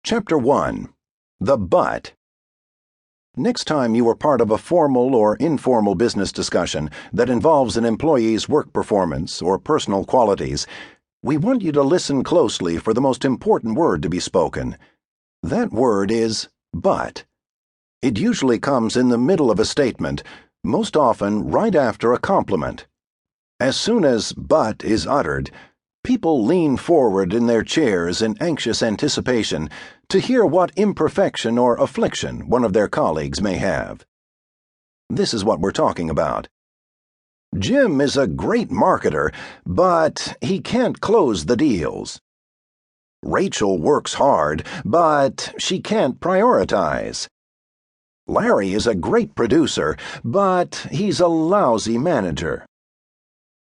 Chapter 1. The But. Next time you are part of a formal or informal business discussion that involves an employee's work performance or personal qualities, we want you to listen closely for the most important word to be spoken. That word is but. It usually comes in the middle of a statement, most often right after a compliment. As soon as but is uttered, people lean forward in their chairs in anxious anticipation to hear what imperfection or affliction one of their colleagues may have. This is what we're talking about. Jim is a great marketer, but he can't close the deals. Rachel works hard, but she can't prioritize. Larry is a great producer, but he's a lousy manager.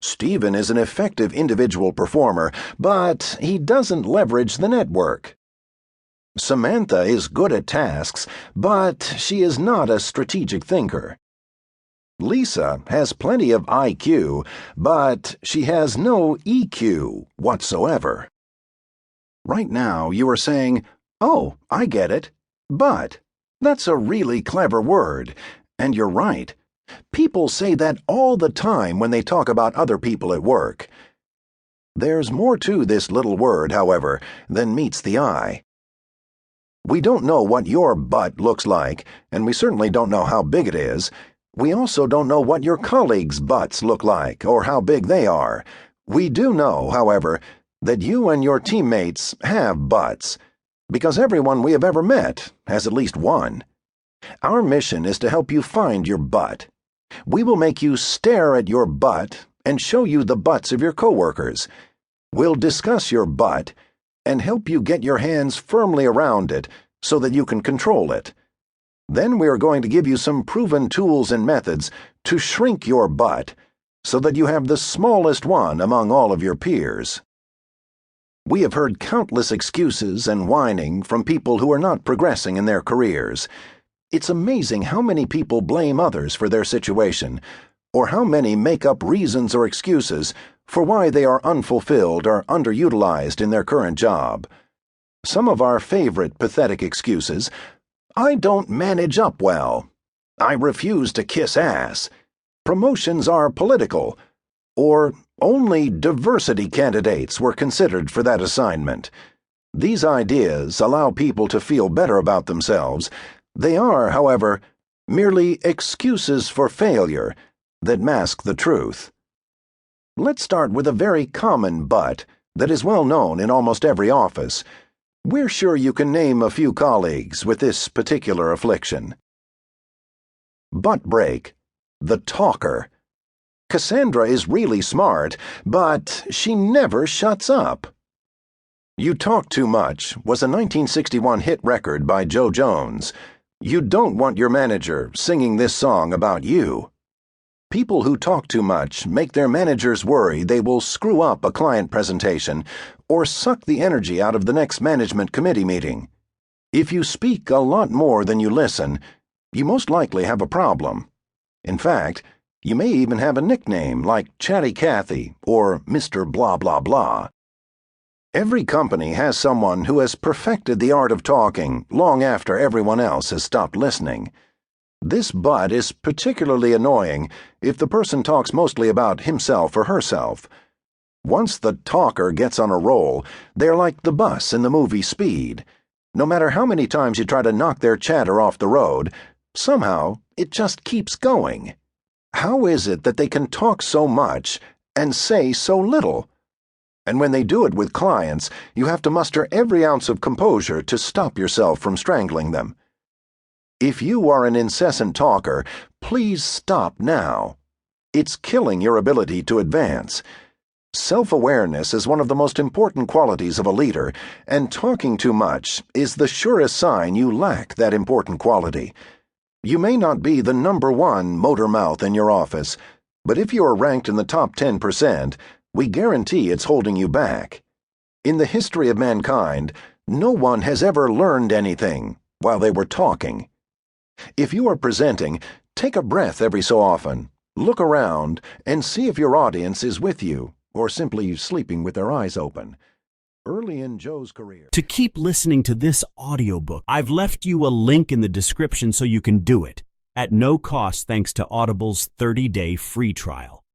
Stephen is an effective individual performer, but he doesn't leverage the network. Samantha is good at tasks, but she is not a strategic thinker. Lisa has plenty of IQ, but she has no EQ whatsoever. Right now you are saying, "Oh, I get it, but that's a really clever word," and you're right. People say that all the time when they talk about other people at work. There's more to this little word, however, than meets the eye. We don't know what your butt looks like, and we certainly don't know how big it is. We also don't know what your colleagues' butts look like or how big they are. We do know, however, that you and your teammates have butts, because everyone we have ever met has at least one. Our mission is to help you find your butt. We will make you stare at your butt and show you the butts of your coworkers. We'll discuss your butt and help you get your hands firmly around it so that you can control it. Then we are going to give you some proven tools and methods to shrink your butt so that you have the smallest one among all of your peers. We have heard countless excuses and whining from people who are not progressing in their careers. It's amazing how many people blame others for their situation, or how many make up reasons or excuses for why they are unfulfilled or underutilized in their current job. Some of our favorite pathetic excuses: "I don't manage up well," "I refuse to kiss ass," "Promotions are political," or "Only diversity candidates were considered for that assignment." These ideas allow people to feel better about themselves. They are, however, merely excuses for failure that mask the truth. Let's start with a very common but that is well known in almost every office. We're sure you can name a few colleagues with this particular affliction. Butt break. The talker. Cassandra is really smart, but she never shuts up. You Talk Too Much was a 1961 hit record by Joe Jones. You don't want your manager singing this song about you. People who talk too much make their managers worry they will screw up a client presentation or suck the energy out of the next management committee meeting. If you speak a lot more than you listen, you most likely have a problem. In fact, you may even have a nickname like Chatty Cathy or Mr. Blah Blah Blah. Every company has someone who has perfected the art of talking long after everyone else has stopped listening. This but is particularly annoying if the person talks mostly about himself or herself. Once the talker gets on a roll, they're like the bus in the movie Speed. No matter how many times you try to knock their chatter off the road, somehow it just keeps going. How is it that they can talk so much and say so little? And when they do it with clients, you have to muster every ounce of composure to stop yourself from strangling them. If you are an incessant talker, please stop now. It's killing your ability to advance. Self-awareness is one of the most important qualities of a leader, and talking too much is the surest sign you lack that important quality. You may not be the #1 motor mouth in your office, but if you are ranked in the top 10%, we guarantee it's holding you back. In the history of mankind, no one has ever learned anything while they were talking. If you are presenting, take a breath every so often, look around, and see if your audience is with you or simply sleeping with their eyes open. Early in Joe's career. To keep listening to this audiobook, I've left you a link in the description so you can do it at no cost thanks to Audible's 30-day free trial.